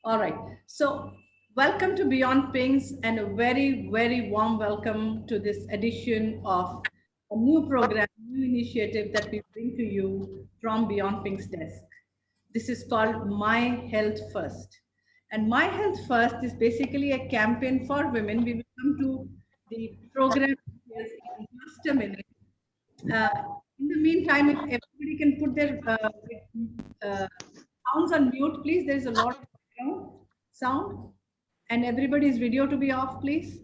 All right. So, welcome to Beyond Pings and a very, very warm welcome to this edition of a new program, new initiative that we bring to you from Beyond Pings desk. This is called My Health First. And My Health First is basically a campaign for women. We will come to the program details in just a minute. Uh, in the meantime, if everybody can put their uh, sounds on mute, please. There is a lot of background sound, and everybody's video to be off, please.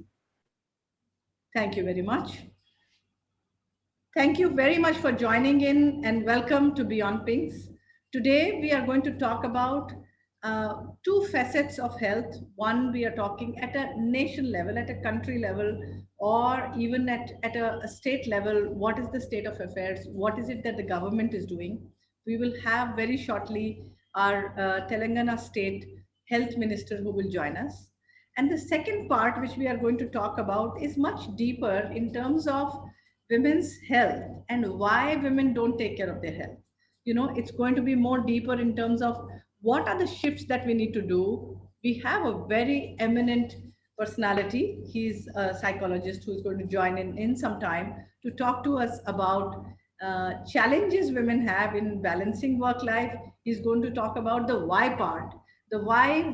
Thank you very much. Thank you very much for joining in and welcome to Beyond Pinks. Today, we are going to talk about two facets of health. One, we are talking at a nation level, at a country level, or even at a state level. What is the state of affairs? What is it that the government is doing? We will have very shortly our Telangana state health minister who will join us. And the second part, which we are going to talk about, is much deeper in terms of women's health and why women don't take care of their health. It's going to be more deeper in terms of what are the shifts that we need to do. We have a very eminent personality. He's a psychologist who's going to join in some time to talk to us about challenges women have in balancing work life. He's going to talk about the why part, the why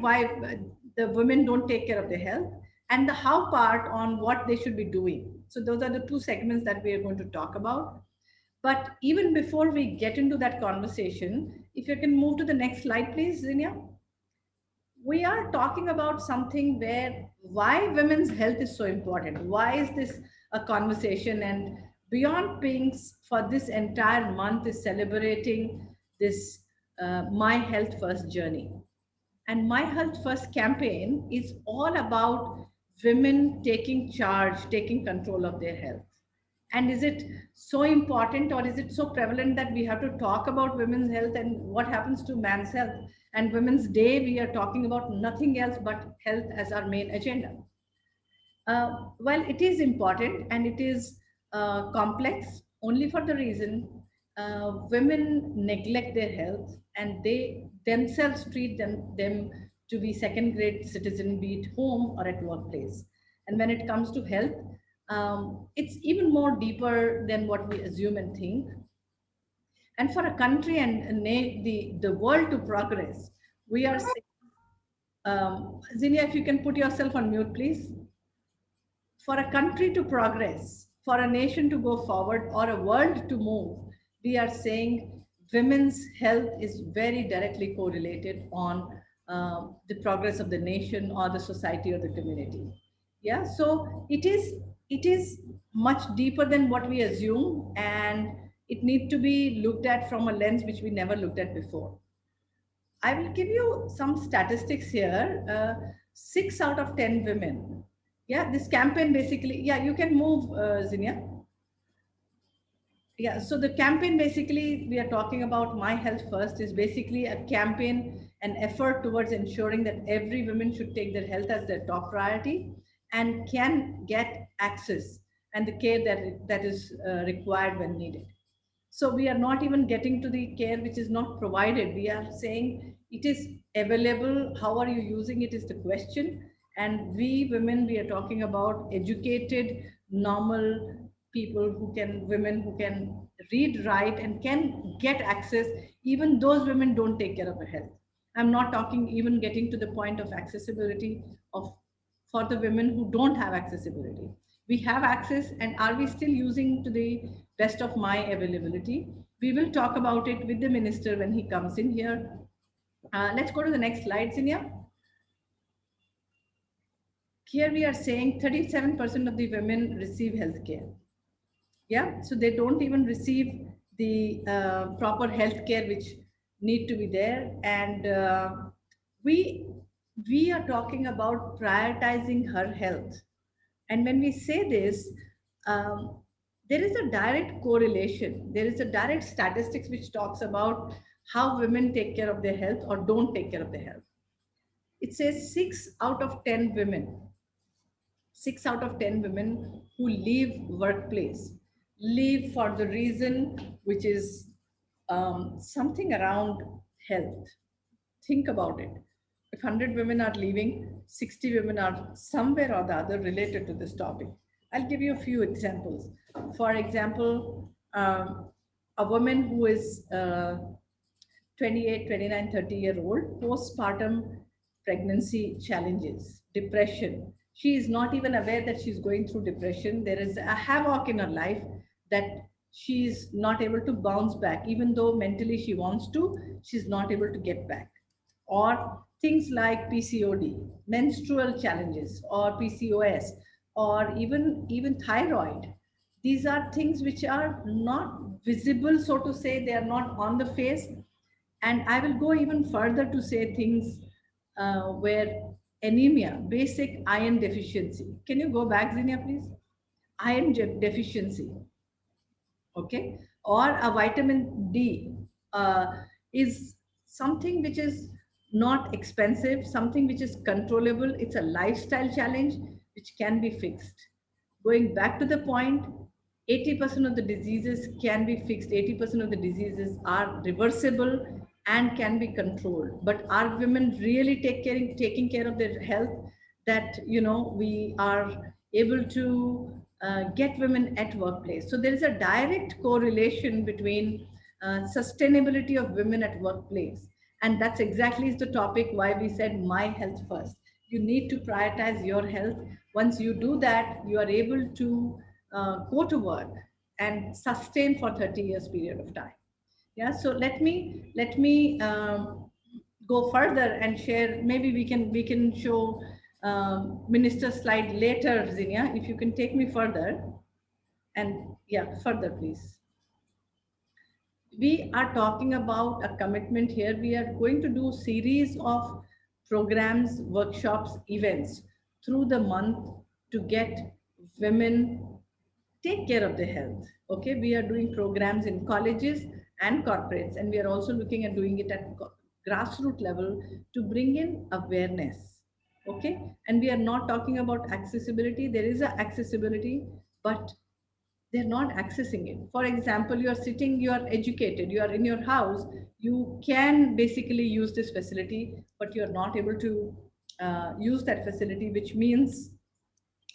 the women don't take care of their health, and the how part on what they should be doing. So those are the two segments that we are going to talk about. But even before we get into that conversation, if you can move to the next slide, please, Zinia. We are talking about something where why women's health is so important. Why is this a conversation? And Beyond Pinks for this entire month is celebrating this My Health First journey. And My Health First campaign is all about women taking charge, taking control of their health. And is it so important, or is it so prevalent that we have to talk about women's health and what happens to man's health? And Women's Day, we are talking about nothing else but health as our main agenda. Well, it is important and it is complex only for the reason women neglect their health and they themselves treat them to be second grade citizen, be it home or at workplace. And when it comes to health, it's even more deeper than what we assume and think. And for a country and the world to progress, we are saying, Zinia, if you can put yourself on mute, please. For a country to progress, for a nation to go forward, or a world to move, we are saying women's health is very directly correlated on the progress of the nation or the society or the community. Yeah, so it is much deeper than what we assume, and it needs to be looked at from a lens which we never looked at before. I will give you some statistics here. 6 out of 10 women. Yeah, this campaign basically, yeah, you can move, Zinia. Yeah, so the campaign basically, we are talking about My Health First is basically a campaign, an effort towards ensuring that every woman should take their health as their top priority and can get access and the care that is required when needed. So we are not even getting to the care which is not provided. We are saying it is available. How are you using it is the question. And we women, we are talking about educated, normal people women who can read, write, and can get access. Even those women don't take care of their health. I'm not talking even getting to the point of accessibility of for the women who don't have accessibility. We have access, and are we still using to the best of my availability? We will talk about it with the minister when he comes in here. Let's go to the next slide, Sinia. Here we are saying 37% of the women receive health care. Yeah, so they don't even receive the proper health care which need to be there. And we we are talking about prioritizing her health. And when we say this, um, there is a direct correlation. There is a direct statistics which talks about how women take care of their health or don't take care of their health. It says 6 out of 10 women, 6 out of 10 women who leave workplace leave for the reason which is something around health. Think about it. If 100 women are leaving, 60 women are somewhere or the other related to this topic. I'll give you a few examples. For example, a woman who is 28, 29, 30-year old, postpartum pregnancy challenges, depression. She is not even aware that she's going through depression. There is a havoc in her life that she is not able to bounce back. Even though mentally she wants to, she's not able to get back. Or things like PCOD, menstrual challenges, or PCOS, or even thyroid. These are things which are not visible, so to say. They are not on the face. And I will go even further to say things where anemia, basic iron deficiency. Can you go back, Zinia, please? Iron deficiency, okay, or a vitamin D uh, is something which is not expensive, something which is controllable. It's a lifestyle challenge which can be fixed. Going back to the point, 80% of the diseases can be fixed. 80% of the diseases are reversible and can be controlled. But are women really taking care of their health, that we are able to get women at workplace? So there is a direct correlation between sustainability of women at workplace, and that's exactly is the topic why we said my health first. You need to prioritize your health. Once you do that, you are able to go to work and sustain for 30 years period of time. Yeah, so let me go further and share. Maybe we can show minister slide later, Zinia, if you can take me further. And yeah, further please. We are talking about a commitment here. We are going to do series of programs, workshops, events through the month to get women take care of their health. Okay, we are doing programs in colleges and corporates, and we are also looking at doing it at grassroots level to bring in awareness. Okay, and we are not talking about accessibility. There is a accessibility, but they're not accessing it. For example, you are sitting, you are educated, you are in your house, you can basically use this facility, but you are not able to use that facility, which means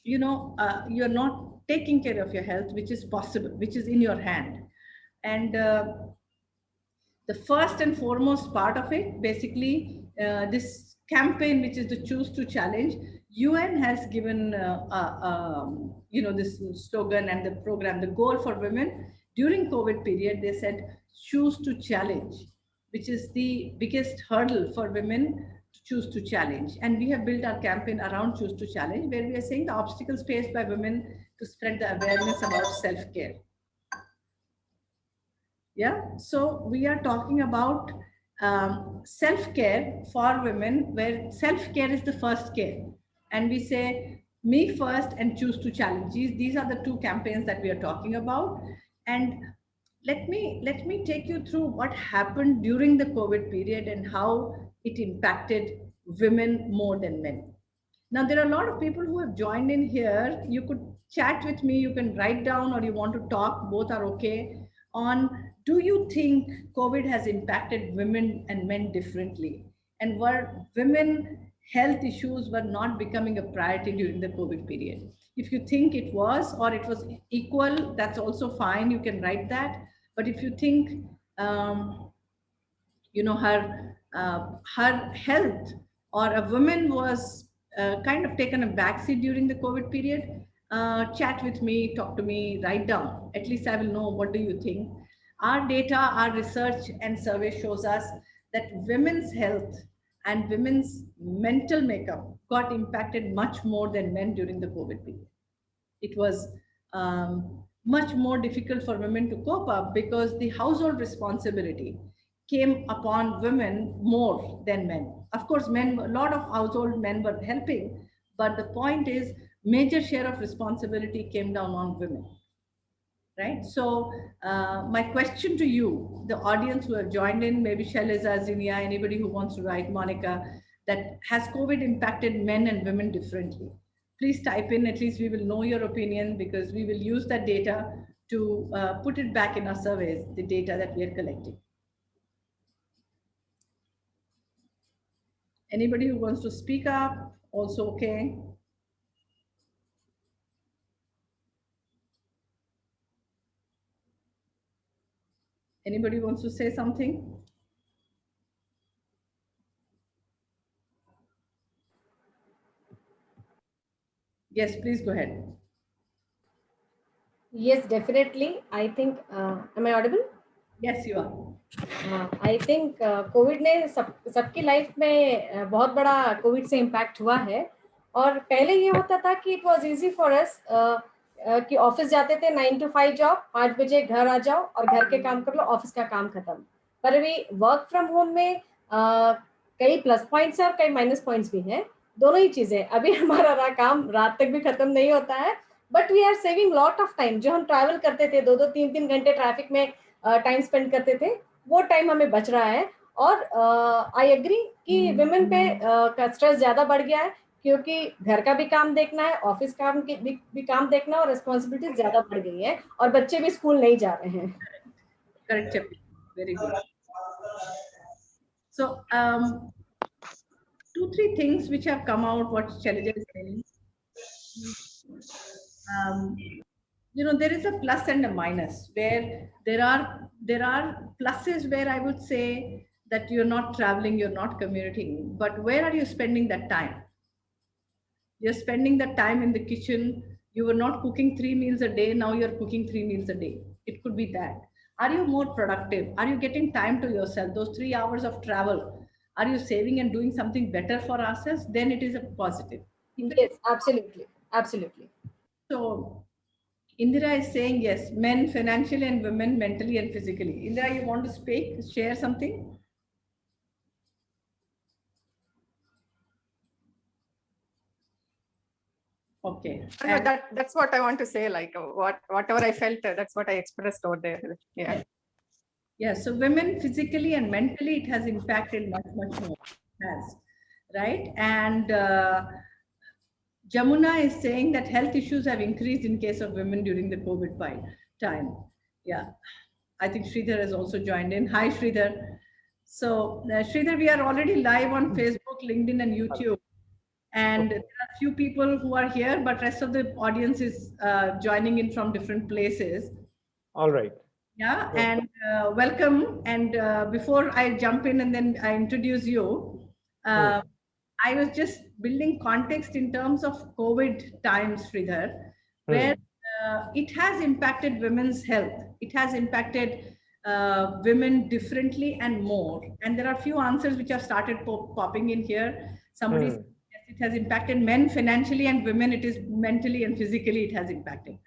you're not taking care of your health, which is possible, which is in your hand. And the first and foremost part of it, basically, this campaign, which is the Choose to Challenge, UN has given this slogan and the program. The goal for women during COVID period, they said choose to challenge, which is the biggest hurdle for women to choose to challenge. And we have built our campaign around Choose to Challenge, where we are saying the obstacles faced by women to spread the awareness about self-care. Yeah, so we are talking about self-care for women, where self-care is the first care. And we say me first and choose to challenge. These are the two campaigns that we are talking about. And let me take you through what happened during the COVID period and how it impacted women more than men. Now, there are a lot of people who have joined in here. You could chat with me, you can write down, or you want to talk, both are okay. On, do you think COVID has impacted women and men differently? And were women health issues were not becoming a priority during the COVID period? If you think it was, or it was equal, that's also fine. You can write that. But if you think her health, or a woman was kind of taken a backseat during the COVID period, chat with me, talk to me, write down. At least I will know what do you think. Our data, our research and survey shows us that women's health and women's mental makeup got impacted much more than men during the COVID period. It was much more difficult for women to cope up because the household responsibility came upon women more than men. Of course, men, a lot of household men were helping, but the point is, major share of responsibility came down on women. Right. So, my question to you, the audience who have joined in, maybe Shailaja, Zinia, anybody who wants to write, Monica, that has COVID impacted men and women differently? Please type in. At least we will know your opinion, because we will use that data to put it back in our surveys, the data that we are collecting. Anybody who wants to speak up, also okay. Anybody wants to say something? Yes, please go ahead. Yes, definitely. I think, am I audible? Yes, you are. I think Covid ने सबकी life में बहुत बड़ा Covid से impact हुआ है। और पहले ये होता था कि it was easy for us कि ऑफिस जाते थे, 9 to 5 जॉब, 5 बजे घर आ जाओ और घर के काम कर लो, ऑफिस का काम खत्म। पर अभी वर्क फ्रॉम होम में कई प्लस पॉइंट्स हैं और कई माइनस पॉइंट्स भी हैं, दोनों ही चीजें। अभी हमारा काम रात तक भी खत्म नहीं होता है, but we are saving lot of time. जो हम ट्रैवल करते थे, 2-2 3-3 घंटे ट्रैफिक में टाइम स्पेंड करते थे, वो टाइम हमें बच रहा है। और आई एग्री कि विमेन पे का स्ट्रेस ज्यादा बढ़ गया है, क्योंकि घर का भी काम देखना है, ऑफिस काम की भी काम देखना है, और रिस्पॉन्सिबिलिटीज ज्यादा बढ़ गई है, और बच्चे भी स्कूल नहीं जा रहे हैं। Correct, Chappy. Very good. So, two, three things which have come out, what Shailaja is saying. Um, there is a plus and a minus, where there are pluses where I would say that you're not traveling, you're not commuting, but where are you spending that time? You're spending the time in the kitchen. You were not cooking 3 meals a day. Now you're cooking 3 meals a day. It could be that. Are you more productive? Are you getting time to yourself? Those 3 hours of travel, are you saving and doing something better for ourselves? Then it is a positive. If it is Yes, absolutely, absolutely. so, Indira is saying yes, men financially and women mentally and physically. Indira, you want to speak, share something? Okay. No, that's what I want to say. Like whatever I felt, that's what I expressed over there. Yeah. Yes. Yeah, so women physically and mentally, it has impacted much, much more. It has, right? And Jamuna is saying that health issues have increased in case of women during the COVID time. Yeah, I think Sridhar has also joined in. Hi, Sridhar. So, Sridhar, we are already live on Facebook, LinkedIn, and YouTube. And there are few people who are here, but rest of the audience is joining in from different places. All right. Yeah, and welcome. And before I jump in and then I introduce you, I was just building context in terms of COVID times, Sridhar, where it has impacted women's health. It has impacted women differently and more. And there are few answers which have started popping in here. Somebody said, yes, it has impacted men financially, and women, it is mentally and physically, it has impacted.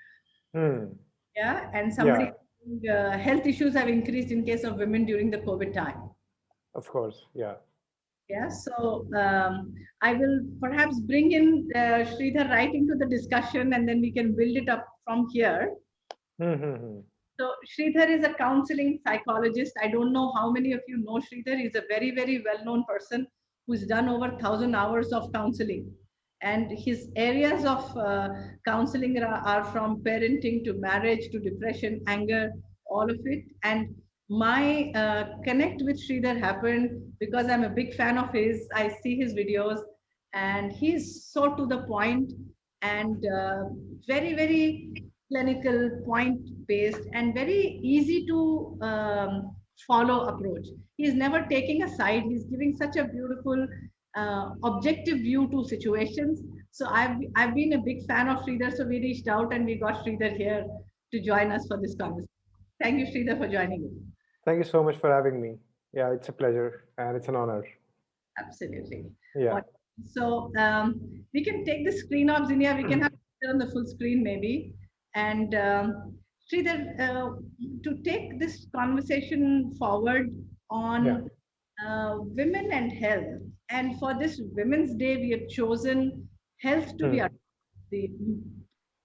Yeah, and somebody health issues have increased in case of women during the COVID time. Of course, yeah. Yeah, so I will perhaps bring in Sridhar right into the discussion, and then we can build it up from here. So Sridhar is a counseling psychologist. I don't know how many of you know Sridhar. He's a very, very well-known person who's done over 1,000 hours of counseling. And his areas of counseling are from parenting to marriage to depression, anger, all of it. And my connect with Sridhar happened because I'm a big fan of his. I see his videos, and he's so to the point and very, very clinical, point based, and very easy to follow approach. He's never taking a side. He's giving such a beautiful objective view to situations. So I've been a big fan of Sridhar. So we reached out and we got Sridhar here to join us for this conversation. Thank you, Sridhar, for joining us. Thank you so much for having me. Yeah, it's a pleasure and it's an honor. Absolutely. Yeah. So we can take the screen off, Zinnia. We can have it on the full screen maybe. And Sridhar, to take this conversation forward on women and health. And for this Women's Day, we have chosen health to be the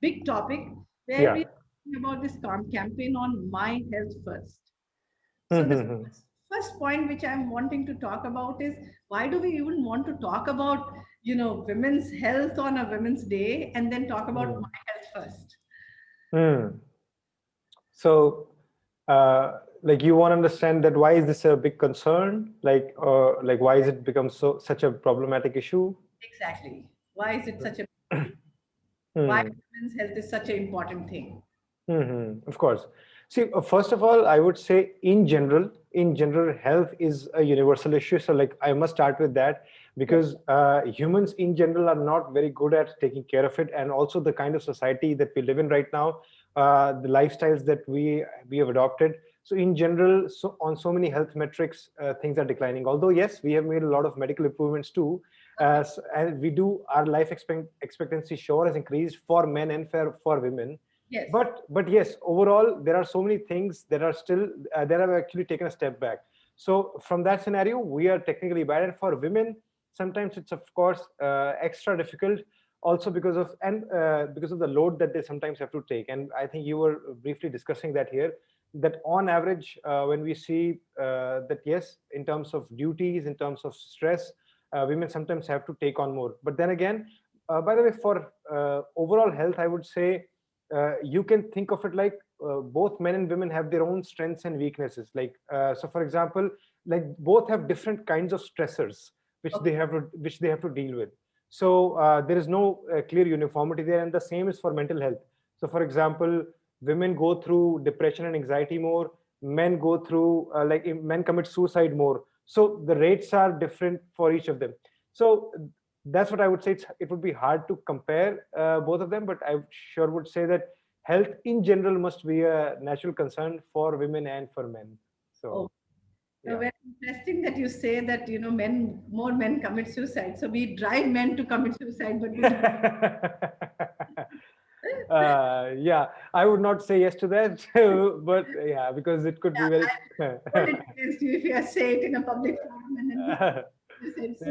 big topic, where we are talking about this campaign on My Health First. So the first point which I'm wanting to talk about is, why do we even want to talk about women's health on a Women's Day and then talk about My Health First? So like you want to understand that why is this a big concern? Like why is it become such a problematic issue? Exactly. Why is it such a why Hmm. women's health is such an important thing? Of course. See, first of all, I would say in general, health is a universal issue. So, like, I must start with that Yes. because humans in general are not very good at taking care of it, and also the kind of society that we live in right now, the lifestyles that we have adopted. So, in general, so on so many health metrics, things are declining. Although, yes, we have made a lot of medical improvements too. Okay. And we do our life expectancy sure has increased for men and for women, Yes. but yes, overall there are so many things that are still that have actually taken a step back. So from that scenario, we are technically bad, and for women sometimes it's of course extra difficult, also because of the load that they sometimes have to take. And I think you were briefly discussing that here, that on average when we see that yes, in terms of duties, in terms of stress, women sometimes have to take on more. But then again, by the way, for overall health, I would say you can think of it like both men and women have their own strengths and weaknesses. Like so for example, like both have different kinds of stressors Okay. which they have to deal with. So there is no clear uniformity there, and the same is for mental health. So for example, women go through depression and anxiety more, men go through men commit suicide more, so the rates are different for each of them. So that's what I would say. It would be hard to compare both of them, but I sure would say that health in general must be a natural concern for women and for men. Oh, So so yeah. very interesting that you say that more men commit suicide. So we drive men to commit suicide, but we do. Yeah, I would not say yes to that, but yeah, because it could be very. Hold it against you if you say it in a public forum and then you said so.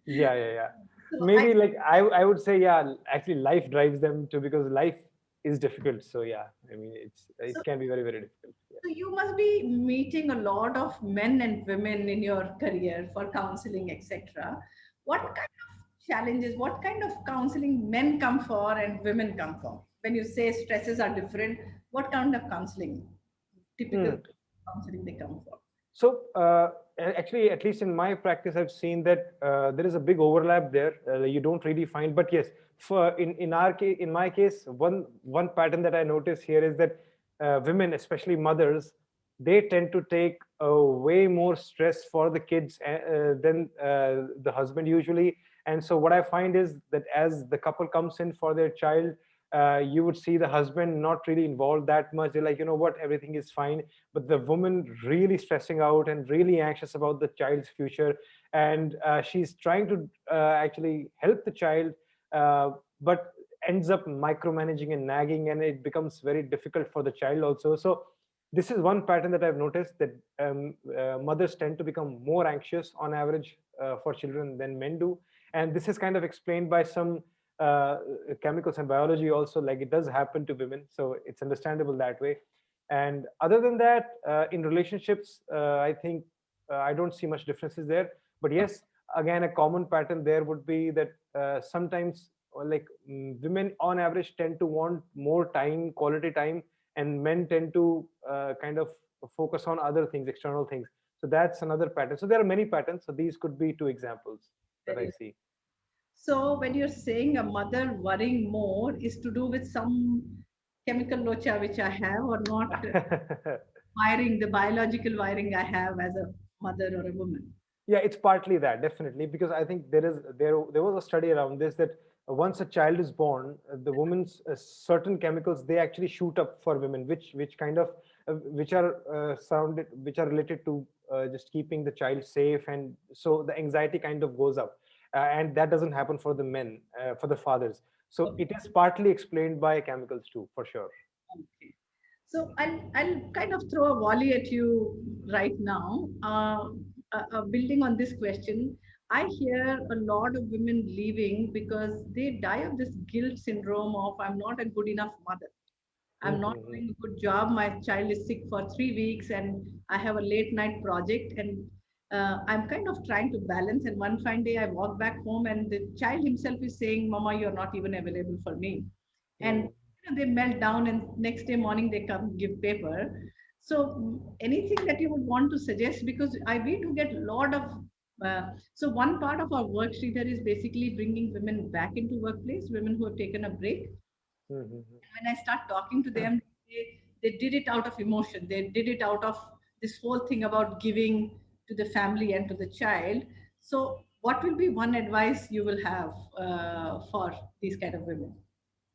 Yeah, yeah. So I Maybe like I would say, yeah, actually life drives them to, because life is difficult. So yeah, I mean so it can be very, very difficult. so you must be meeting a lot of men and women in your career for counseling, etc. What Yeah. kind of challenges, what kind of counseling men come for and women come for? When you say stresses are different, what kind of counseling, typical Hmm. counseling they come for? So actually, at least in my practice, I've seen that there is a big overlap there. You don't really find, but yes, for in our case, in my case, one pattern that I notice here is that women, especially mothers, they tend to take way more stress for the kids than the husband usually. And so what I find is that as the couple comes in for their child, you would see the husband not really involved that much. They're like, you know what, everything is fine, but the woman really stressing out and really anxious about the child's future, and she's trying to actually help the child, uh, but ends up micromanaging and nagging, and it becomes very difficult for the child also. So this is one pattern that I've noticed, that mothers tend to become more anxious on average for children than men do. And this is kind of explained by some uh, chemicals and biology also, like it does happen to women, so it's understandable that way. And other than that, in relationships, I think I don't see much differences there. But yes, again, a common pattern there would be that sometimes women on average tend to want more time, quality time, and men tend to kind of focus on other things, external things. So that's another pattern. So there are many patterns. So these could be two examples that I Very. see. So when you're saying a mother worrying more is to do with some chemical locha which I have or not wiring, the biological wiring I have as a mother or a woman. Yeah, it's partly that, definitely, because I think there was a study around this, that once a child is born, the woman's certain chemicals, they actually shoot up for women, which kind of which are which are related to just keeping the child safe, and so the anxiety kind of goes up, and that doesn't happen for the men, for the fathers. So Okay. it is partly explained by chemicals too, for sure. Okay. So I'll kind of throw a volley at you right now. Building on this question, I hear a lot of women leaving because they die of this guilt syndrome of I'm not a good enough mother. I'm not Mhm. doing a good job. My child is sick for 3 weeks and I have a late night project and I'm kind of trying to balance. And one fine day I walk back home and the child himself is saying, Mama, you're not even available for me. And Mhm. they melt down and next day morning they come give paper. So anything that you would want to suggest, because we do get a lot of so one part of our work, Sridhar, is basically bringing women back into workplace, women who have taken a break. Mhm. When I start talking to them, they did it out of emotion. They did it out of this whole thing about giving to the family and to the child. So, what will be one advice you will have for these kind of women?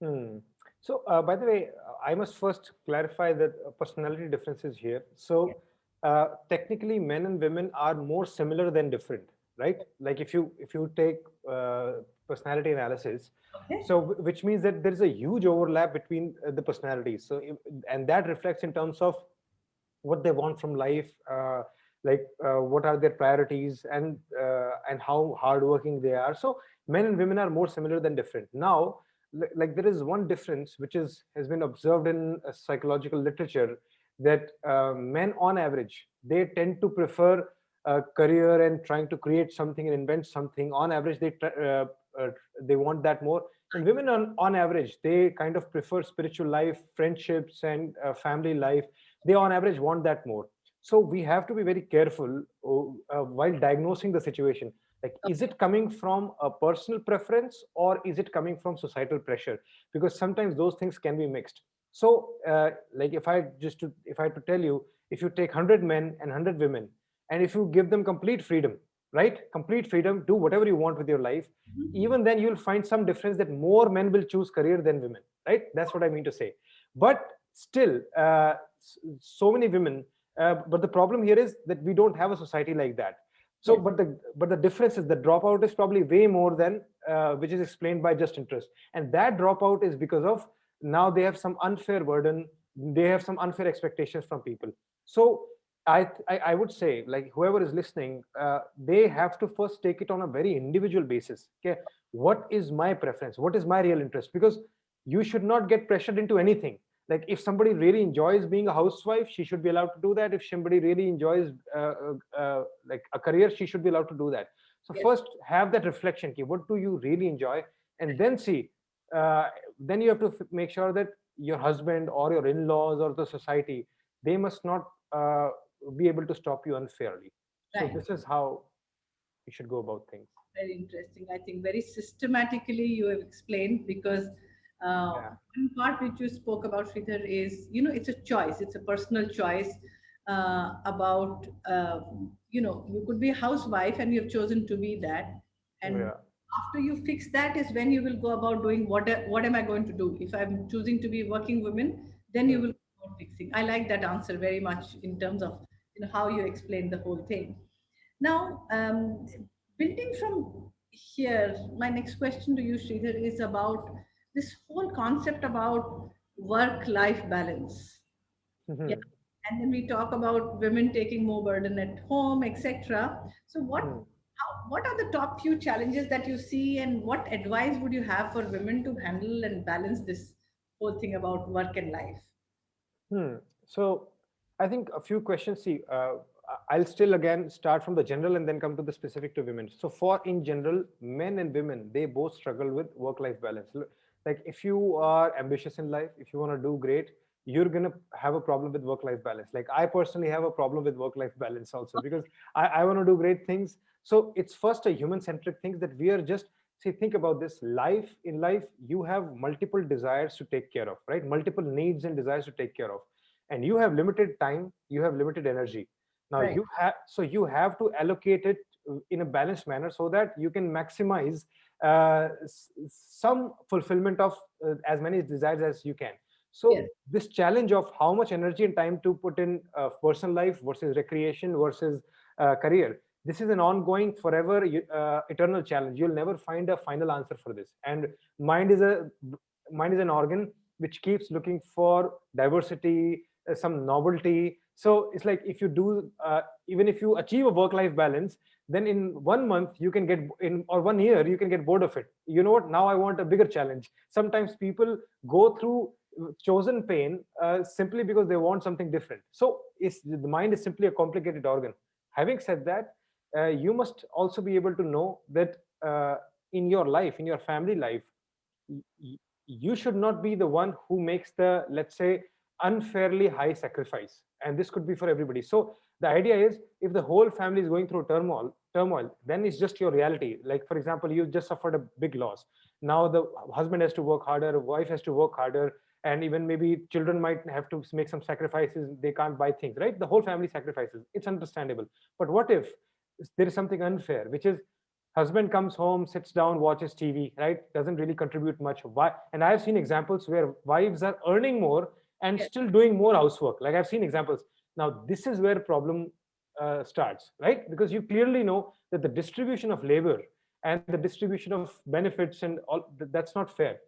Hmm. So, by the way, I must first clarify that personality differences here. Yeah. So, technically, men and women are more similar than different, right? Like if you take personality analysis, Okay. so which means that there is a huge overlap between the personalities. So, and that reflects in terms of what they want from life, what are their priorities, and how hardworking they are. So men and women are more similar than different. Now, like there is one difference which has been observed in psychological literature, that men on average, they tend to prefer a career and trying to create something and invent something. On average, they want that more. And women on average, they kind of prefer spiritual life, friendships, and family life. They on average want that more. So we have to be very careful while diagnosing the situation. Like, is it coming from a personal preference, or is it coming from societal pressure? Because sometimes those things can be mixed. So like, if I had to tell you, if you take 100 men and 100 women, and if you give them complete freedom, right, complete freedom, do whatever you want with your life, even then you'll find some difference, that more men will choose career than women, right? That's what I mean to say. But still, so many women, but the problem here is that we don't have a society like that. So Yes. but the difference is the dropout is probably way more than which is explained by just interest. And that dropout is because of, now they have some unfair burden, they have some unfair expectations from people. So I would say, like, whoever is listening, they have to first take it on a very individual basis. Okay, what is my preference, what is my real interest? Because you should not get pressured into anything. Like, if somebody really enjoys being a housewife, she should be allowed to do that. If somebody really enjoys like a career, she should be allowed to do that. So Yes. first have that reflection, okay, what do you really enjoy? And then see, uh, then you have to make sure that your husband or your in-laws or the society, they must not be able to stop you unfairly. So Right. this is how you should go about things. Very interesting. I think very systematically you have explained, because Yeah. one part which you spoke about, Sridhar, is, it's a choice. It's a personal choice about, you could be a housewife and you have chosen to be that. And Yeah. after you fix that is when you will go about doing what am I going to do? If I'm choosing to be a working woman, then you Hmm. will go about fixing. I like that answer very much in terms of, how you explain the whole thing. Now, building from here, my next question to you, Sridhar, is about this whole concept about work-life balance. Yeah. Hmm. And then we talk about women taking more burden at home, etc. So, Hmm. what are the top few challenges that you see, and what advice would you have for women to handle and balance this whole thing about work and life? Hmm. So I think a few questions. See, I'll still again start from the general and then come to the specific to women. So for in general, men and women, they both struggle with work-life balance. Like, if you are ambitious in life, if you want to do great, you're gonna have a problem with work-life balance. Like, I personally have a problem with work-life balance also, because I want to do great things. So it's first a human-centric thing, that we are just, see, think about this. In life, you have multiple desires to take care of, right? Multiple needs and desires to take care of, and you have limited time, you have limited energy. Now Right. you have to allocate it in a balanced manner, so that you can maximize some fulfillment of as many desires as you can. Yes. So this challenge of how much energy and time to put in personal life versus recreation versus career, this is an ongoing, forever, eternal challenge. You'll never find a final answer for this. And mind is a mind is an organ which keeps looking for diversity, some novelty. So it's like, if you do even if you achieve a work life balance, then in 1 month you can get in, or 1 year you can get bored of it. You know what, now I want a bigger challenge. Sometimes people go through chosen pain simply because they want something different. So the mind is simply a complicated organ. Having said that, you must also be able to know that in your life, in your family life, you should not be the one who makes the, let's say, unfairly high sacrifice, and this could be for everybody. So the idea is, if the whole family is going through turmoil, then it's just your reality. Like, for example, you just suffered a big loss. Now the husband has to work harder, wife has to work harder, and even maybe children might have to make some sacrifices. They can't buy things, right? The whole family sacrifices. It's understandable. But what if there is something unfair, which is husband comes home, sits down, watches TV, right? Doesn't really contribute much. Why? And I have seen examples where wives are earning more and Yes. still doing more housework. Like, I've seen examples. Now this is where problem starts, right? Because you clearly know that the distribution of labor and the distribution of benefits and all, that's not fair.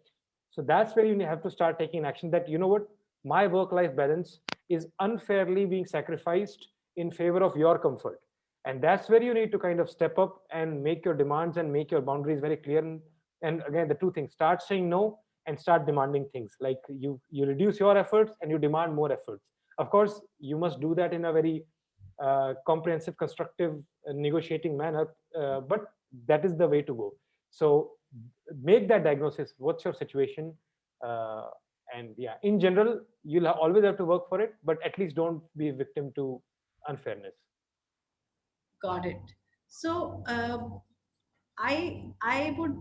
So that's where you have to start taking action, that, you know what, my work life balance is unfairly being sacrificed in favor of your comfort. And that's where you need to kind of step up and make your demands and make your boundaries very clear. And again, the two things: start saying no and start demanding things. Like, you reduce your efforts and you demand more efforts. Of course, you must do that in a very comprehensive, constructive, negotiating manner, but that is the way to go. So make that diagnosis: what's your situation? uh, and yeah, in general, you'll always have to work for it, but at least don't be a victim to unfairness. Got it. So I would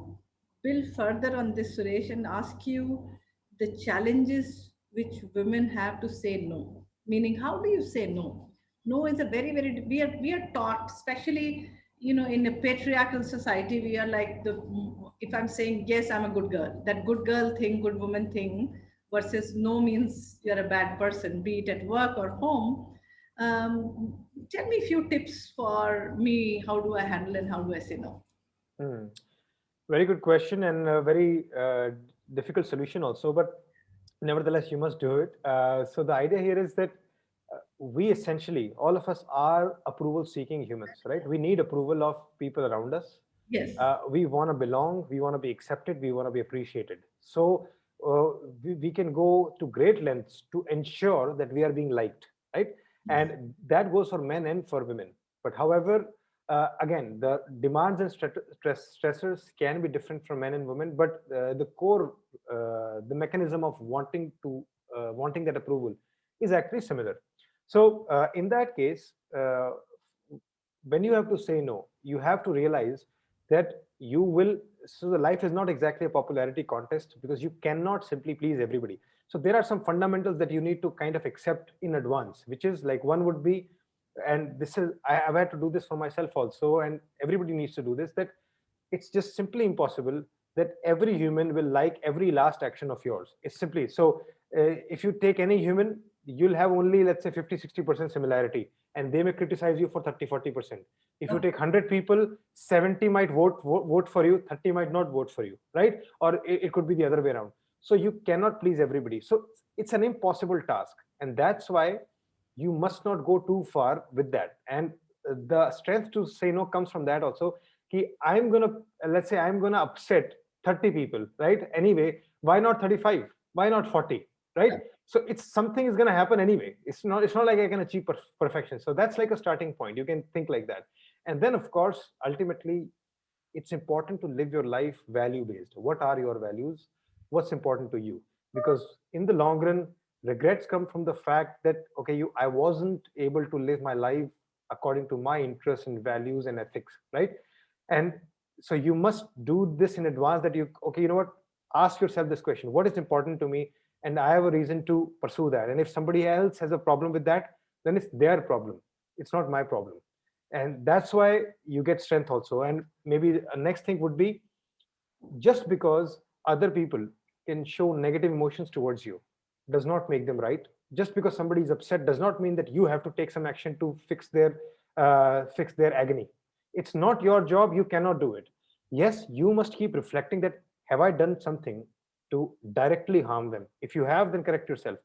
build further on this, Suresh, and ask you the challenges which women have to say no. Meaning, how do you say no? No is a very, very, we are taught, especially, in a patriarchal society, we are like, if I'm saying yes, I'm a good girl. That good girl thing, good woman thing, versus no means you're a bad person, be it at work or home. Tell me a few tips for me. How do I handle and how do I say no? Hmm. Very good question, and a very difficult solution also, but nevertheless, you must do it. So the idea here is that we essentially, all of us are approval seeking humans, right? We need approval of people around us. Yes. We want to belong, we want to be accepted, we want to be appreciated. So we can go to great lengths to ensure that we are being liked, right? And that goes for men and for women. But however, again, the demands and stressors can be different from men and women, but the core, the mechanism of wanting that approval is actually similar. So in that case, when you have to say no, you have to realize that you will. So the life is not exactly a popularity contest, because you cannot simply please everybody. So there are some fundamentals that you need to kind of accept in advance, which is like, one would be, and this is, I've had to do this for myself also, and everybody needs to do this, that it's just simply impossible that every human will like every last action of yours. It's simply so. If you take any human, you'll have only, let's say, 50-60% similarity, and they may criticize you for 30-40%. If you take 100 people, 70 might vote for you, 30 might not vote for you, right? Or it could be the other way around. So you cannot please everybody. So it's an impossible task, and that's why you must not go too far with that. And the strength to say no comes from that also. I'm gonna, let's say, I'm gonna upset 30 people, right? Anyway, why not 35? Why not 40? Right? So it's something is gonna happen anyway. It's not like I can achieve perfection. So that's like a starting point. You can think like that. And then, of course, ultimately, it's important to live your life value based. What are your values? What's important to you? Because in the long run, regrets come from the fact that, okay, I wasn't able to live my life according to my interests and values and ethics, right? And so you must do this in advance, that you, okay, you know what, ask yourself this question: what is important to me? And I have a reason to pursue that. And if somebody else has a problem with that, then it's their problem, it's not my problem. And that's why you get strength also. And maybe a next thing would be, just because other people can show negative emotions towards you does not make them right. Just because somebody is upset does not mean that you have to take some action to fix their agony. It's not your job, you cannot do it. Yes, you must keep reflecting that, have I done something to directly harm them? If you have, then correct yourself.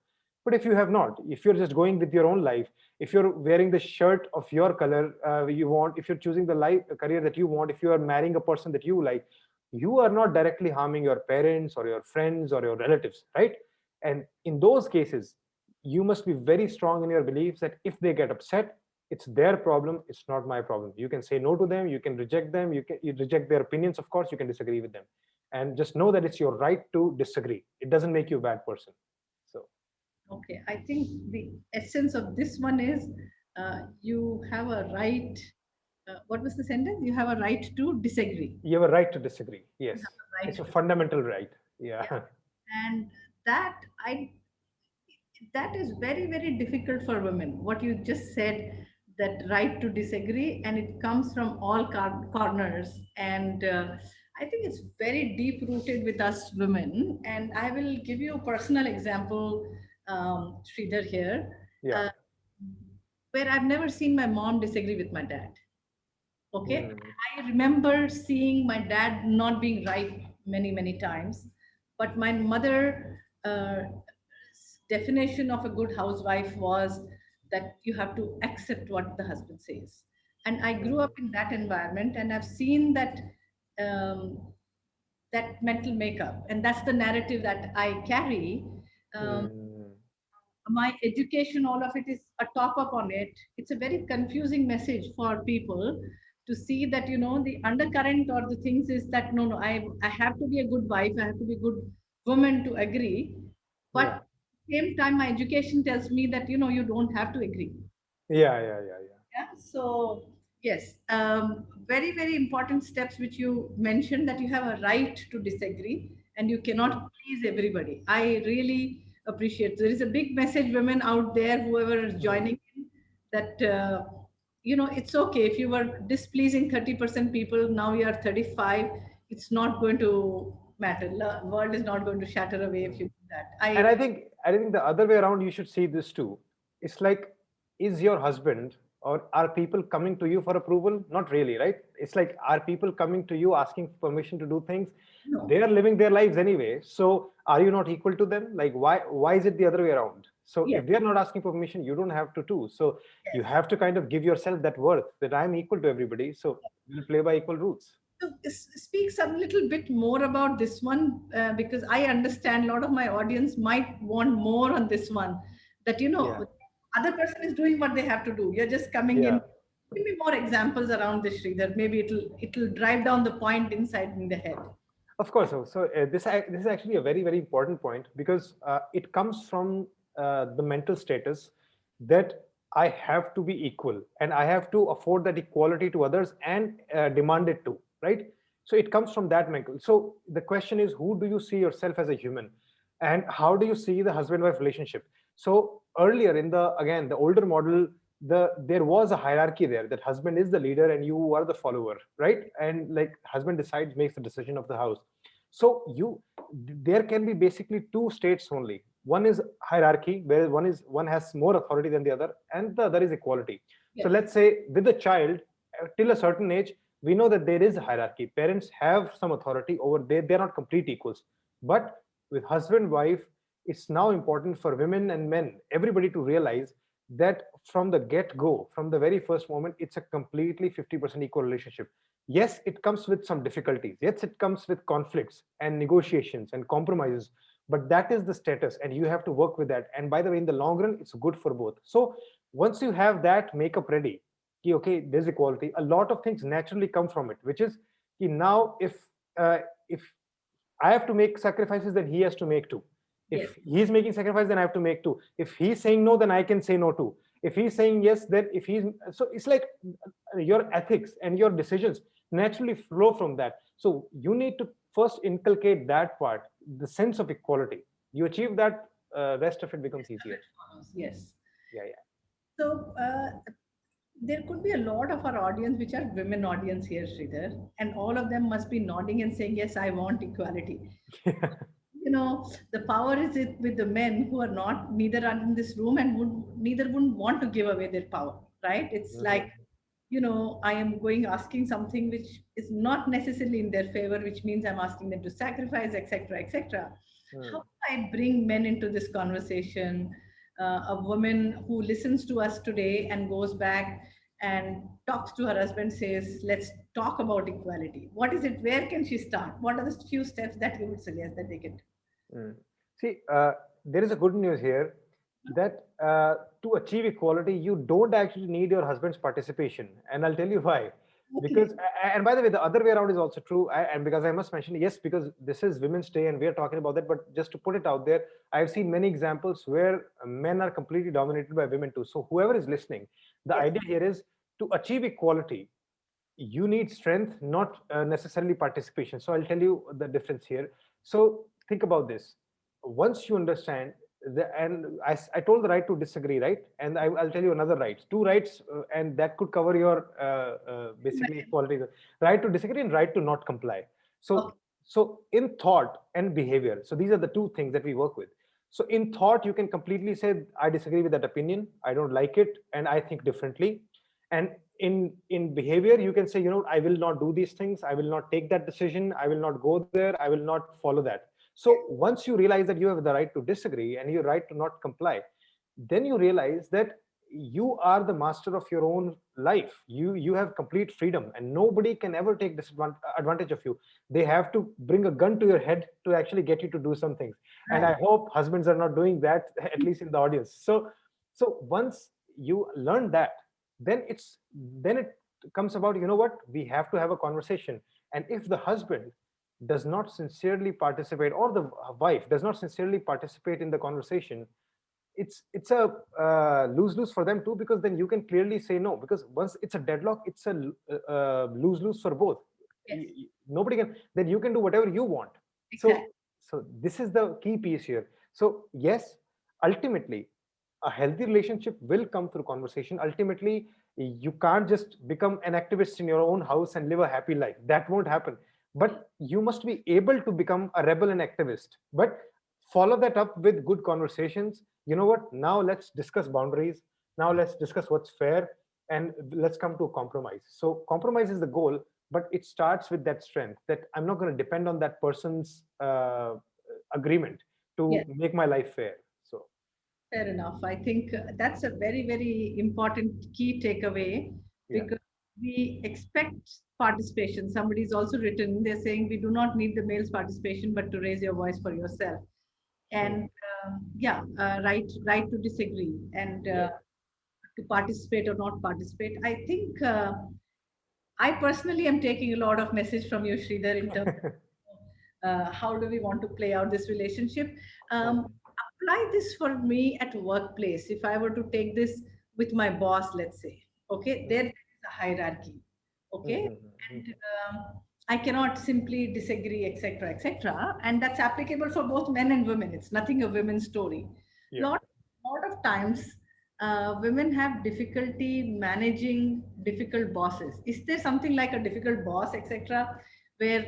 But if you have not, if you're just going with your own life, if you're wearing the shirt of your color you want, if you're choosing the life career that you want, if you are marrying a person that you like, you are not directly harming your parents or your friends or your relatives, right? And in those cases, you must be very strong in your beliefs that if they get upset, it's their problem, it's not my problem. You can say no to them, you can reject them, you reject their opinions, of course, you can disagree with them. And just know that it's your right to disagree. It doesn't make you a bad person. So Okay, I think the essence of this one is you have a right. What was the sentence? You have a right to disagree. You have a right to disagree. You Yes, have a right it's a to, fundamental right. yeah. Yeah. And that I that is very, very difficult for women. What you just said, that right to disagree, and it comes from all corners. And I think it's very deep rooted with us women. And I will give you a personal example, Sridhar here, Yeah. uh, where I've never seen my mom disagree with my dad. Okay. Mm. I remember seeing my dad not being right many, many times, but my mother definition of a good housewife was that you have to accept what the husband says. And I grew up Mm. in that environment, and I've seen that um, that mental makeup, and that's the narrative that I carry. Um, Mm. my education, all of it is a top up on it. It's a very confusing message for people to see that, the undercurrent or the things is that no, no, I have to be a good wife, I have to be a good woman to agree. Yeah. But same time, my education tells me that, you don't have to agree. Yeah. Yeah. Yeah. Yeah. Yeah. So yes, very, very important steps which you mentioned, that you have a right to disagree and you Mm. cannot please everybody. I really appreciate. There is a big message, women out there, whoever is Mm. joining in, that it's okay if you were displeasing 30% people. Now you are 35. It's not going to matter. The world is not going to shatter away if Mm. you do that. And I I think the other way around, you should see this too. It's like, is your husband, or are people coming to you for approval? Not really, right? It's like, are people coming to you asking permission to do things? no. They are living their lives anyway. So are you not equal to them? Like, why is it the other way around? So Yes. if they're not asking for permission, you don't have to too. So you Yes. have to kind of give yourself that worth, that I'm equal to everybody. So we'll play by equal rules. So speak some little bit more about this one, because I understand a lot of my audience might want more on this one. That Yeah. other person is doing what they have to do. You're just coming Yeah. in. Give me more examples around this, Sridhar. Maybe it'll drive down the point inside in the head. Of course. So this is actually a very, very important point, because it comes from the mental status that I have to be equal and I have to afford that equality to others and demand it too, right? So it comes from that mental. So the question is, who do you see yourself as a human, and how do you see the husband-wife relationship? So earlier in the older model, there was a hierarchy there, that husband is the leader and you are the follower, right? And like, husband decides, makes the decision of the house. So there can be basically two states only. One is hierarchy, where one has more authority than the other, and the other is equality. So Yes. let's say with a child, till a certain age, we know that there is a hierarchy. Parents have some authority over there. They're not complete equals. But with husband wife, it's now important for women and men, everybody, to realize that from the get go, from the very first moment, it's a completely 50% equal relationship. Yes, it comes with some difficulties. Yes, it comes with conflicts and negotiations and compromises, but that is the status and you have to work with that. And by the way, in the long run, it's good for both. So once you have that makeup ready, okay, there's equality, a lot of things naturally come from it, which is, now if I have to make sacrifices, then he has to make too. Yes. If he's making sacrifice, then I have to make too. If he's saying no, then I can say no too. If he's saying yes, then if he's, so it's like your ethics and your decisions naturally flow from that. So you need to first inculcate that part, the sense of equality. You achieve that, rest of it becomes easier. Yes. Yeah, yeah. So there could be a lot of our audience which are women audience here, Sridhar, and all of them must be nodding and saying, "Yes, I want equality." The power is with the men who are not neither are in this room and neither wouldn't want to give away their power, right? It's like, Mhm. I am going asking something which is not necessarily in their favor, which means I'm asking them to sacrifice, etc., etc. How Mm. do I bring men into this conversation? A woman who listens to us today and goes back and talks to her husband, says, "Let's talk about equality." What is it? Where can she start? What are the few steps that you would suggest that they can do? Mm. See, there is a good news here, that to achieve equality, you don't actually need your husband's participation. And I'll tell you why. Because and by the way, the other way around is also true. And because I must mention, yes, because this is Women's Day and we are talking about that, but just to put it out there, I've seen many examples where men are completely dominated by women too. So whoever is listening, the Yes. idea here is to achieve equality, you need strength, not necessarily participation. So I'll tell you the difference here. So think about this. Once you understand and I told the right to disagree, right? And I'll tell you another right, two rights, and that could cover your basically equality: right to disagree and right to not comply. So, Okay. so in thought and behavior, so these are the two things that we work with. So in thought, you can completely say, I disagree with that opinion, I don't like it, and I think differently. And in behavior, you can say, I will not do these things, I will not take that decision, I will not go there, I will not follow that. So once you realize that you have the right to disagree and your right to not comply, then you realize that you are the master of your own life. You have complete freedom, and nobody can ever take advantage of you. They have to bring a gun to your head to actually get you to do some things. And Right. I hope husbands are not doing that, at least in the audience. So once you learn that, then it comes about, what, we have to have a conversation. And if the husband does not sincerely participate, or the wife does not sincerely participate in the conversation, it's a lose-lose for them too, because then you can clearly say no, because once it's a deadlock, it's a lose-lose for both. Yes. Nobody can, then you can do whatever you want. so Exactly. so this is the key piece here. So yes, ultimately a healthy relationship will come through conversation. Ultimately, you can't just become an activist in your own house and live a happy life. That won't happen. But you must be able to become a rebel and activist, but follow that up with good conversations. What, now let's discuss boundaries, now let's discuss what's fair, and let's come to a compromise. So compromise is the goal, but it starts with that strength, that I'm not going to depend on that person's agreement to Yes. make my life fair. So Fair enough. I think that's a very, very important key takeaway yeah. because we expect participation. Somebody's also written, they're saying we do not need the male's participation, but to raise your voice for yourself. Hmm. And yeah, right to disagree and Yeah. to participate or not participate. I think I personally am taking a lot of message from you, Sridhar, in terms of how do we want to play out this relationship. Mhm. Apply this for me at workplace. If I were to take this with my boss, let's say, okay, there is a hierarchy, okay, Mhm. and Mhm. I cannot simply disagree, etc., etc., and that's applicable for both men and women. It's nothing a women's story. Yeah. Lot of times, women have difficulty managing difficult bosses. Is there something like a difficult boss, etc., where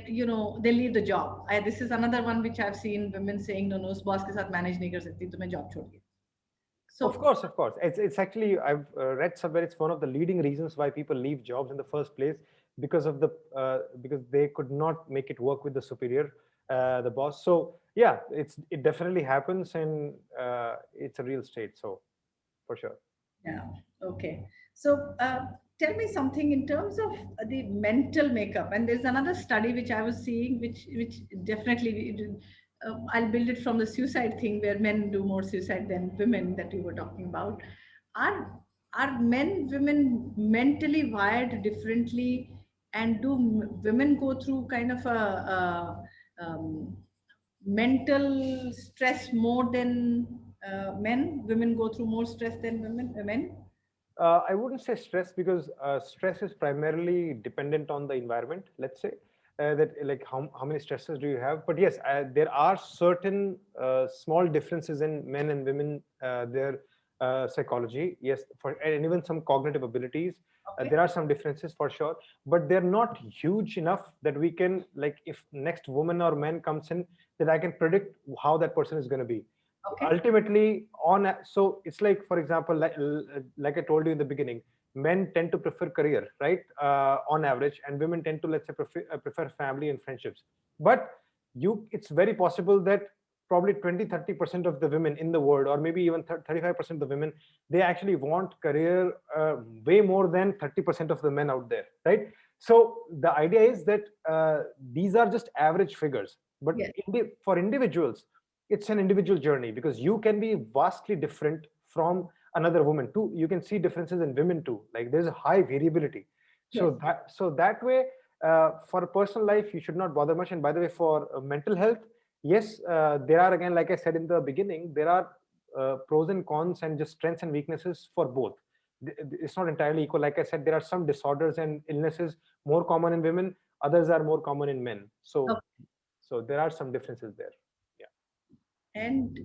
they leave the job? This is another one which I've seen women saying, no, no, उस boss के साथ manage नहीं कर सकती, तो मैं job छोड़ Of So course, of course. It's actually, I've read somewhere, it's one of the leading reasons why people leave jobs in the first place, because of the because they could not make it work with the superior, the boss. So yeah, it definitely happens, and it's a real state. So for sure. yeah, okay. So tell me something in terms of the mental makeup. And there's another study which I was seeing, which definitely I'll build it from the suicide thing, where men do more suicide than women that we were talking about. Are are men women mentally wired differently, and do women go through kind of mental stress more than men? Women go through more stress than men. I wouldn't say stress, because stress is primarily dependent on the environment. Let's say that, like, how many stresses do you have? But yes, there are certain small differences in men and women, their psychology. Yes, and even some cognitive abilities. Okay. There are some differences for sure, but they're not huge enough that we can, like, if next woman or man comes in, that I can predict how that person is going to be Okay. ultimately. So it's like, for example, like I told you in the beginning, men tend to prefer career, right, on average, and women tend to, let's say, prefer family and friendships. But it's very possible that probably 20-30% of the women in the world, or maybe even 35% of the women, they actually want career way more than 30% of the men out there, right? So the idea is that these are just average figures, but Yes. for individuals, it's an individual journey, because you can be vastly different from another woman too. You can see differences in women too, like there's a high variability. Yes. So that way, for personal life, you should not bother much. And by the way, for mental health, yes, there are, again, like I said in the beginning, there are pros and cons and just strengths and weaknesses for both. It's not entirely equal. Like I said, there are some disorders and illnesses more common in women, others are more common in men. So there are some differences there. Yeah. And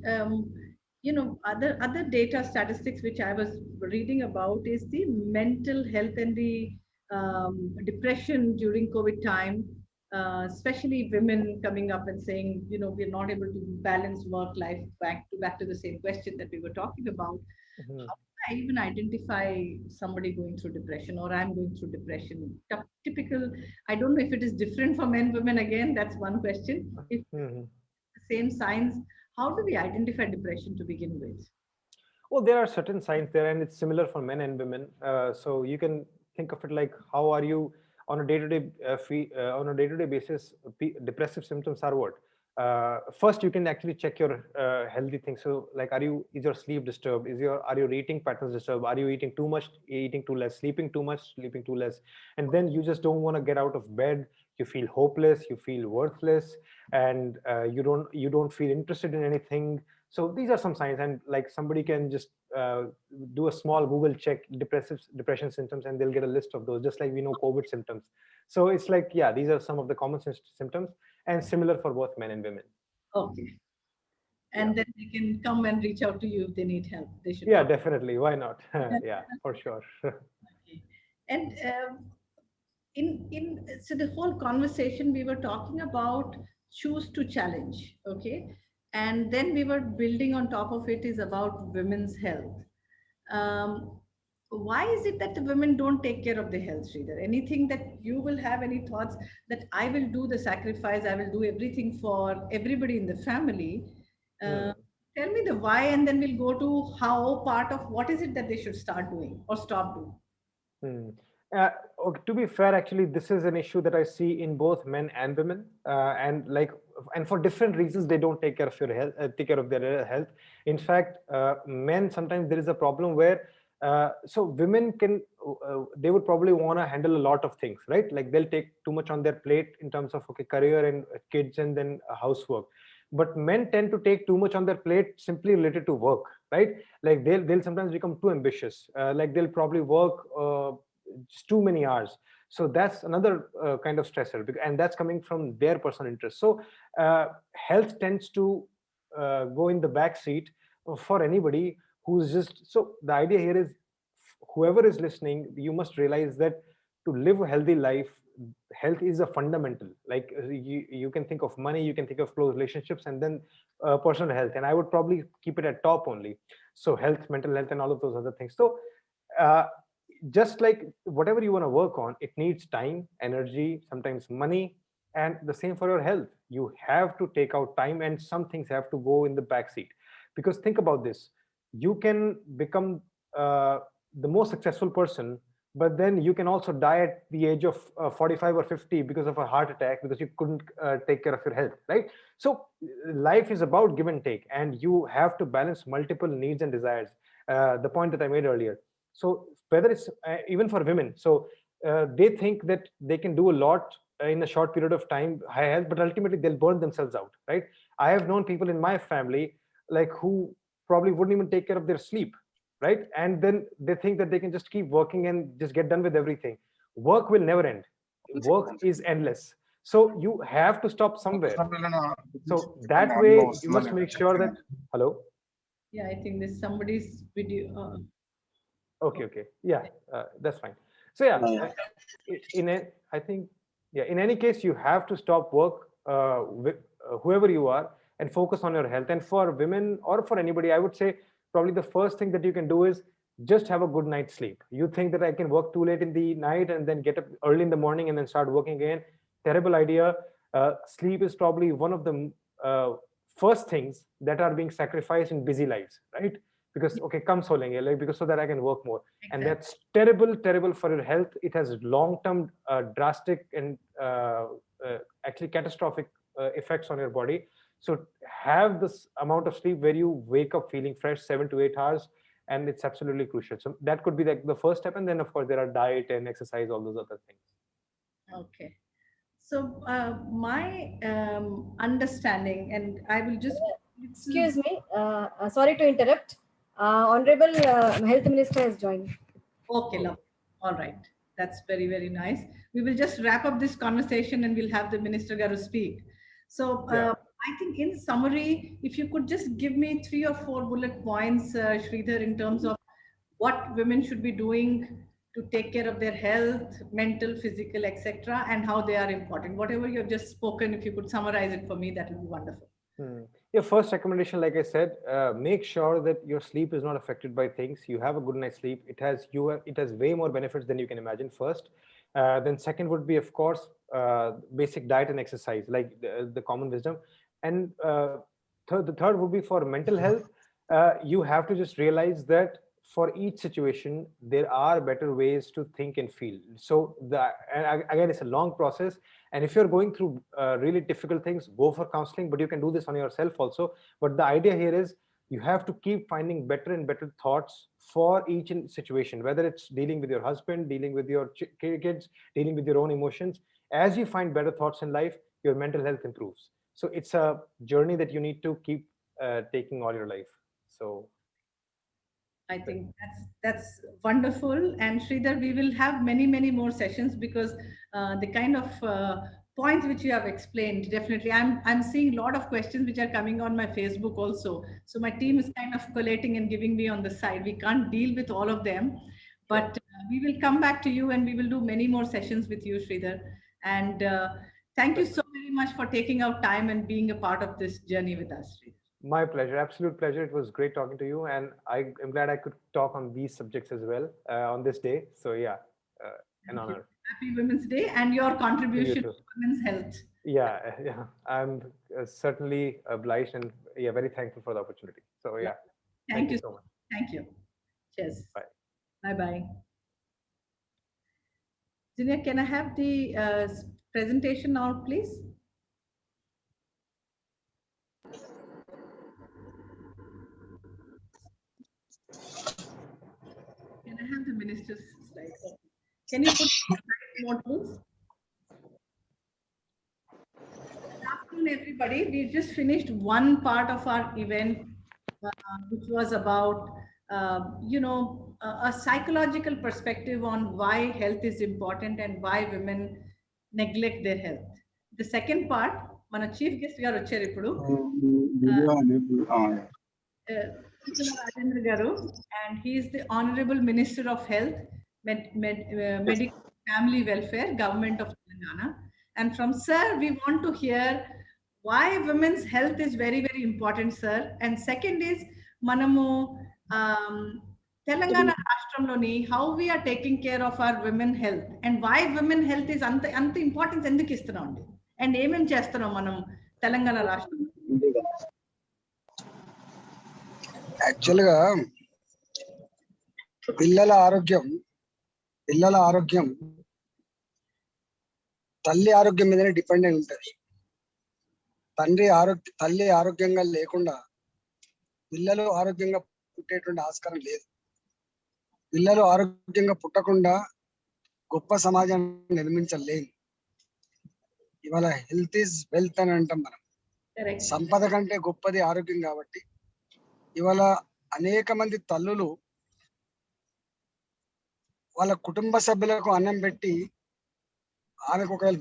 other data statistics which I was reading about is the mental health and the depression during COVID time, especially women coming up and saying, we're not able to balance work life. Back to the same question that we were talking about. Mhm. How do I even identify somebody going through depression, or I'm going through depression? Typical. I don't know if it is different for men, women. Again, that's one question. If Mhm. the same signs, how do we identify depression to begin with? Well, there are certain signs there, and it's similar for men and women. So you can think of it like, how are you on a day-to-day on a day-to-day basis? Depressive symptoms are what? First, you can actually check your healthy things. So, like, is your sleep disturbed? Are your eating patterns disturbed? Are you eating too much, eating too less, sleeping too much, sleeping too less? And then you just don't want to get out of bed. You feel hopeless. You feel worthless, and you don't feel interested in anything. So these are some signs, and like somebody can just do a small Google check depression symptoms, and they'll get a list of those, just like we know COVID symptoms. So it's like, yeah, these are some of the common symptoms, and similar for both men and women. Okay. Yeah. And then they can come and reach out to you if they need help. They should Yeah, come. definitely. Why not? Yeah, for sure. Okay. And so the whole conversation we were talking about choose to challenge, okay, and then we were building on top of it is about women's health. um, why is it that the women don't take care of their health, Sridhar? Anything that you will have any thoughts that I will do the sacrifice, I will do everything for everybody in the family? uh, Hmm. Tell me the why, and then we'll go to how, part of what is it that they should start doing or stop doing. Hmm. Okay, to be fair, actually, this is an issue that I see in both men and women, and for different reasons, they don't take care of your health, take care of their health. In fact, men, sometimes there is a problem where, so women they would probably want to handle a lot of things, right? Like they'll take too much on their plate in terms of, okay, career and kids, and then housework. But men tend to take too much on their plate simply related to work, right? Like they'll sometimes become too ambitious. Like they'll probably work just too many hours. So that's another kind of stressor, and that's coming from their personal interest. So health tends to go in the back seat for anybody who's just. So the idea here is, whoever is listening, you must realize that to live a healthy life, health is a fundamental. Like you can think of money, you can think of close relationships, and then personal health, and I would probably keep it at top only. So health, mental health, and all of those other things. So uh, just like whatever you want to work on, it needs time, energy, sometimes money, and the same for your health. You have to take out time, and some things have to go in the back seat. Because think about this: you can become the most successful person, but then you can also die at the age of 45 or 50 because of a heart attack, because you couldn't take care of your health, right? So life is about give and take, and you have to balance multiple needs and desires. The point that I made earlier. So whether it's even for women, so they think that they can do a lot in a short period of time, high health, but ultimately they'll burn themselves out, right? I have known people in my family, like, who probably wouldn't even take care of their sleep, right? And then they think that they can just keep working and just get done with everything. Work will never end. Work is endless. So you have to stop somewhere. So that way you must make sure that. Hello. Yeah, I think there's somebody's video. Okay, okay, yeah, that's fine. So yeah, I think, yeah, in any case, you have to stop work, with whoever you are, and focus on your health. And for women or for anybody, I would say probably the first thing that you can do is just have a good night's sleep. You think that I can work too late in the night and then get up early in the morning and then start working again? Terrible idea. Sleep is probably one of the first things that are being sacrificed in busy lives, right? Because, okay, come solenge, like, because so that I can work more. And Exactly. that's terrible for your health. It has long-term drastic and actually catastrophic effects on your body. So have this amount of sleep where you wake up feeling fresh, 7 to 8 hours, and it's absolutely crucial. So that could be like the first step, and then of course there are diet and exercise, all those other things. Okay. So my understanding, and I will just Excuse me, sorry to interrupt. Honorable Health Minister has joined. Okay, love. All right. That's very, very nice. We will just wrap up this conversation and we'll have the Minister Garu speak. So Yeah. I think in summary, if you could just give me 3 or 4 bullet points, Sridhar, in terms of what women should be doing to take care of their health, mental, physical, etc., and how they are important. Whatever you have just spoken, if you could summarize it for me, that would be wonderful. Your first recommendation, like I said, make sure that your sleep is not affected by things. You have a good night's sleep. It has way more benefits than you can imagine. First, then second would be, of course, basic diet and exercise, like the common wisdom. And the third would be for mental health. You have to just realize that for each situation there are better ways to think and feel. So again, it's a long process, and if you're going through really difficult things, go for counseling, but you can do this on yourself also. But the idea here is you have to keep finding better and better thoughts for each situation, whether it's dealing with your husband, dealing with your kids, dealing with your own emotions. As you find better thoughts in life, your mental health improves. So it's a journey that you need to keep taking all your life. So I think that's wonderful. And Sridhar, we will have many, many more sessions because the kind of points which you have explained, definitely. I'm seeing a lot of questions which are coming on my Facebook also. So my team is kind of collating and giving me on the side. We can't deal with all of them, but we will come back to you and we will do many more sessions with you, Sridhar. And thank you so very much for taking out time and being a part of this journey with us, Sridhar. my pleasure, absolute pleasure. It was great talking to you, and I am glad I could talk on these subjects as well on this day. So yeah, an Thank you. honor. Happy Women's Day and your You contribution too. to women's health. Yeah, yeah. I'm certainly obliged and yeah, very thankful for the opportunity. So yeah, thank Thank you you. so much. Thank you. Cheers. Bye. Bye bye. Junior, can I have the presentation now, please? Can I have the minister's slide? Okay. Can you put the slide mode, please? Good afternoon, everybody. We just finished one part of our event, which was about, a psychological perspective on why health is important and why women neglect their health. The second part, మన chief guest గారు వచ్చారు ఇప్పుడు Rajendra Garu, and he is the Honorable Minister of Health, Medical Family Welfare, Government of Telangana. And from Sir, we want to hear why women's health is very, very important, Sir. And second is, Manamu, Telangana Rashtromloni, how we are taking care of our women health and why women health is anta importance enduku istunandi and em chestunam manam Telangana Rashtromlo. యాక్చువల్గా పిల్లల ఆరోగ్యం తల్లి ఆరోగ్యం మీదనే depend అయి ఉంటుంది. తల్లి ఆరోగ్యంగా లేకుండా పిల్లలు ఆరోగ్యంగా పుట్టేటువంటి ఆస్కారం లేదు. పిల్లలు ఆరోగ్యంగా పుట్టకుండా గొప్ప సమాజాన్ని నిర్మించలేము. ఇవాళ హెల్త్ ఈజ్ వెల్త్ అని అంటాం మనం. సంపద కంటే గొప్పది ఆరోగ్యం. కాబట్టి ఇవాళ అనేక మంది తల్లులు వాళ్ళ కుటుంబ సభ్యులకు అన్నం పెట్టి ఆమెకు ఒకవేళ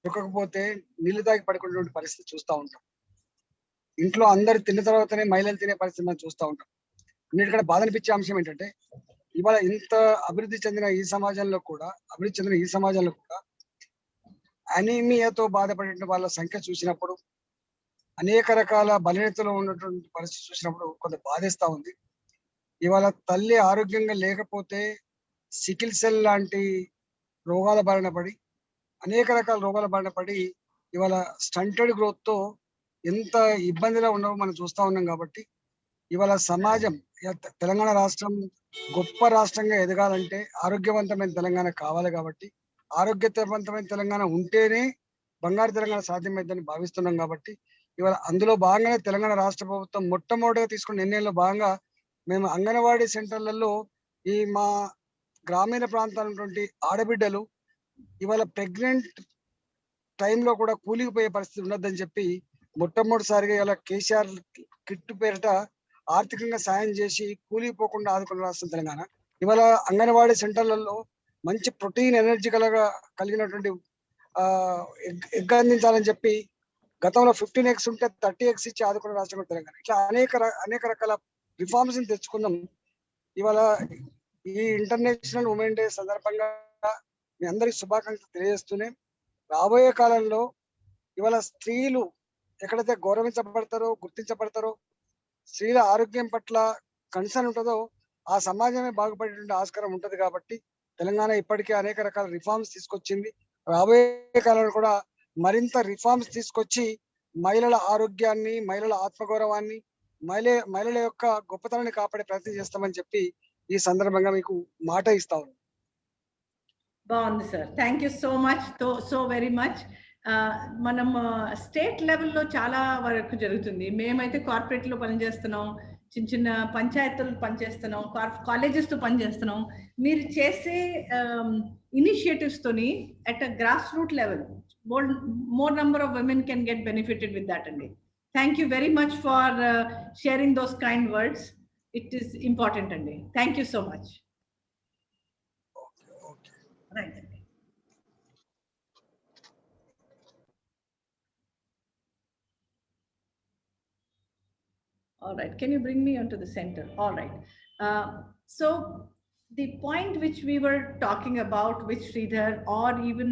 దొరకకపోతే నీళ్లు తాగి పడుకునేటువంటి పరిస్థితి చూస్తూ ఉంటాం. ఇంట్లో అందరు తిన్న తర్వాతనే మహిళలు తినే పరిస్థితి మనం చూస్తూ ఉంటాం. అన్నిటికంటే బాధ అనిపించే అంశం ఏంటంటే ఇవాళ ఇంత అభివృద్ధి చెందిన ఈ సమాజంలో కూడా అనీమియాతో బాధపడే వాళ్ళ సంఖ్య చూసినప్పుడు, అనేక రకాల బలహీనతలు ఉన్నటువంటి పరిస్థితి చూసినప్పుడు కొంత బాధేస్తా ఉంది. ఇవాళ తల్లి ఆరోగ్యంగా లేకపోతే సికిల్ సెల్ లాంటి రోగాల బారిన పడి, అనేక రకాల రోగాల బారిన పడి ఇవాళ స్టంటెడ్ గ్రోత్ తో ఎంత ఇబ్బందిలో ఉన్నామో మనం చూస్తా ఉన్నాం. కాబట్టి ఇవాళ సమాజం, తెలంగాణ రాష్ట్రం గొప్ప రాష్ట్రంగా ఎదగాలంటే ఆరోగ్యవంతమైన తెలంగాణ కావాలి. కాబట్టి ఆరోగ్యవంతమైన తెలంగాణ ఉంటేనే బంగారు తెలంగాణ సాధ్యమైందని భావిస్తున్నాం. కాబట్టి ఇవాళ అందులో భాగంగానే తెలంగాణ రాష్ట్ర ప్రభుత్వం మొట్టమొదటిగా తీసుకున్న నిర్ణయంలో భాగంగా మేము అంగన్వాడీ సెంటర్లలో ఈ మా గ్రామీణ ప్రాంతాలటువంటి ఆడబిడ్డలు ఇవాళ ప్రెగ్నెంట్ టైంలో కూడా కూలిపోయే పరిస్థితి ఉండదని చెప్పి మొట్టమొదటిసారిగా ఇలా కేసీఆర్ కిట్టు పేరిట ఆర్థికంగా సాయం చేసి కూలిపోకుండా ఆదుకున్న రాష్ట్రం తెలంగాణ. ఇవాళ అంగన్వాడీ సెంటర్లలో మంచి ప్రోటీన్ ఎనర్జీ కలిగినటువంటి ఎగ్ అందించాలని చెప్పి గతంలో 15x ఉంటే 30x ఇచ్చి ఆదుకున్న రాష్ట్రం కూడా తెలంగాణ. ఇట్లా అనేక రకాల రిఫార్మ్స్ తెచ్చుకుందాం. ఇవాళ ఈ ఇంటర్నేషనల్ ఉమెన్ డే సందర్భంగా మీ అందరికి శుభాకాంక్షలు తెలియజేస్తూనే రాబోయే కాలంలో ఇవాళ స్త్రీలు ఎక్కడైతే గౌరవించబడతారో గుర్తించబడతారో స్త్రీల ఆరోగ్యం పట్ల కన్సర్న్ ఉంటుందో ఆ సమాజమే బాగుపడేటువంటి ఆస్కారం ఉంటుంది. కాబట్టి తెలంగాణ ఇప్పటికే అనేక రకాల రిఫార్మ్స్ తీసుకొచ్చింది. రాబోయే కాలంలో కూడా మరింత రిఫార్మ్స్ తీసుకొచ్చి మహిళల ఆరోగ్యాన్ని, మహిళల ఆత్మగౌరవాన్ని, మహిళల యొక్క గొప్పతనాన్ని కాపాడే ప్రయత్నం చేస్తామని చెప్పి ఈ సందర్భంగా మీకు మాట ఇస్తా ఉన్నాను. బాగుంది sir, thank you so much, so very much. మనం స్టేట్ లెవెల్లో చాలా వరకు జరుగుతుంది. మేమైతే కార్పొరేట్లో పనిచేస్తున్నాం, చిన్న చిన్న పంచాయతీలు పనిచేస్తున్నాం, కాలేజెస్తో పనిచేస్తున్నాం. మీరు చేసే ఇనిషియేటివ్స్తోని at a grass root level more number of women can get benefited with that అండి. Thank you very much for sharing those kind words. It is important అండి. Thank you so much. Right. All right, can you bring me onto the center? All right. So the point which we were talking about with Sridhar, or even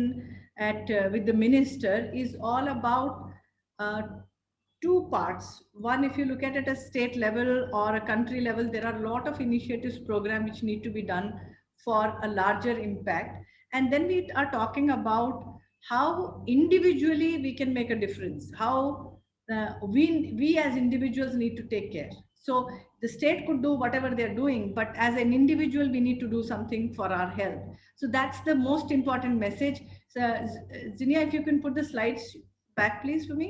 with the minister, is all about two parts. One, if you look at it at a state level or a country level, there are a lot of initiatives, programs which need to be done for a larger impact. And then we are talking about how individually we can make a difference, how we as individuals need to take care. So the state could do whatever they're doing, but as an individual, we need to do something for our health. So that's the most important message. So, Zinia, if you can put the slides back, please, for me.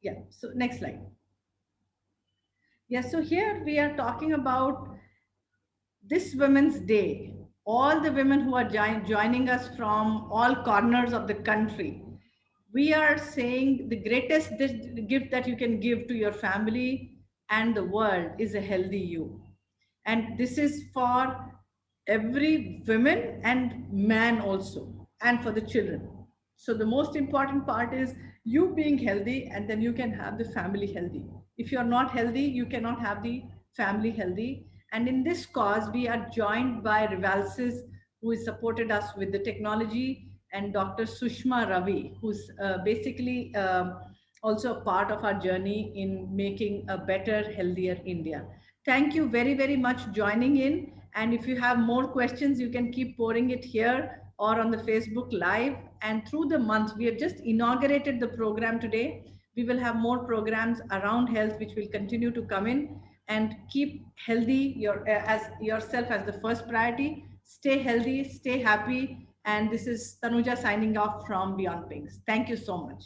Yeah, so next slide. Yeah, so here we are talking about this Women's Day. All the women who are joining us from all corners of the country, we are saying the greatest gift that you can give to your family and the world is a healthy you. And this is for every woman and man also, and for the children. So the most important part is you being healthy, and then you can have the family healthy. If you are not healthy, you cannot have the family healthy. And in this cause, we are joined by Rivalsys, who has supported us with the technology, and Dr. Sushma Ravi, who's basically also a part of our journey in making a better, healthier India. Thank you very, very much joining in. And if you have more questions, you can keep pouring it here or on the Facebook Live. And through the month, we have just inaugurated the program today. We will have more programs around health, which will continue to come in. And keep healthy as yourself as the first priority. Stay healthy, stay happy. And this is Tanuja signing off from Beyond Pinks. Thank you so much.